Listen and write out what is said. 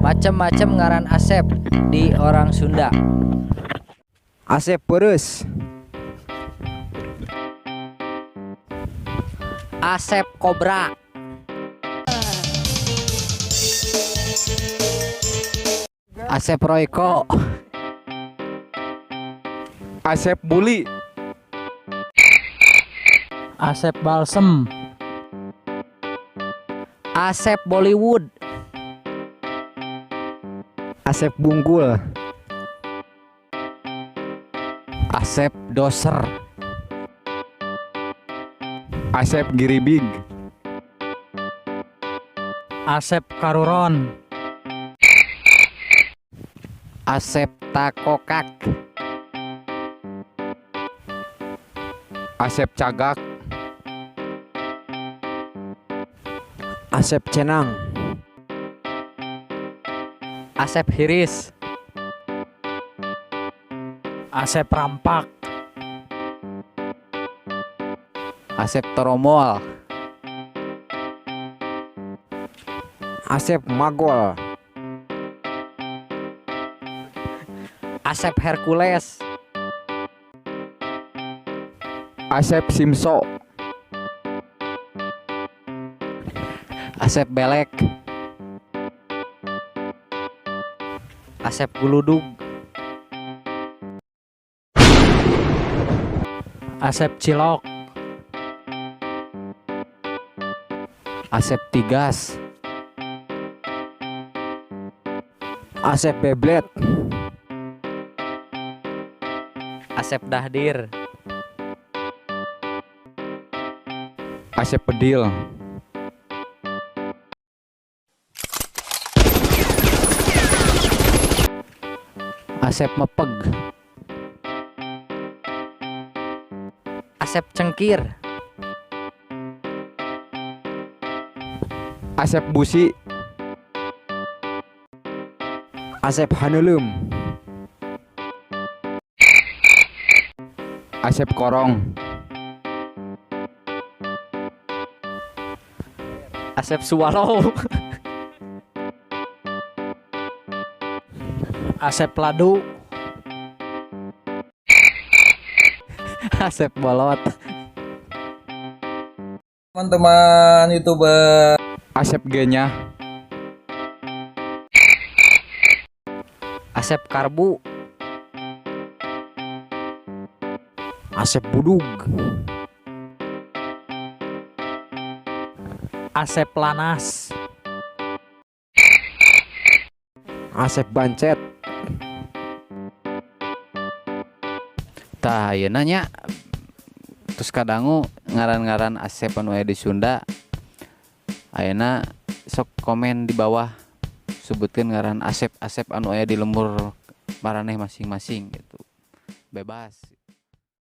Macem-macem ngaran Asep di orang Sunda. Asep Pereus. Asep Kobra. Asep Royko. Asep Buli. Asep Balsem. Asep Bollywood. Asep Bungkul. Asep Doser. Asep Giribig. Asep Karuron. Asep Takokak. Asep Cagak. Asep Cenang. Asep Hiris. Asep Rampak. Asep Toromol. Asep Magol. Asep Hercules. Asep Simso. Asep Belek. Asep Guludug. Asep Cilok. Asep Tigas. Asep Beblet. Asep Dahdir. Asep Pedil. Asep Mepeg. Asep Cengkir. Asep Busi. Asep Hanulum. Asep Korong. Asep Swallow. Asep Ladu. Asep Bolot. Teman-teman YouTuber. Asep Genya. Asep Karbu. Asep Budug. Asep Lanas. Asep Bancet. Tah ieu nanya terus kadangu ngaran-ngaran Asep anu aya di Sunda. Ayeuna sok komen di bawah sebutkeun ngaran Asep anu aya di lembur maraneh masing-masing gitu. Bebas.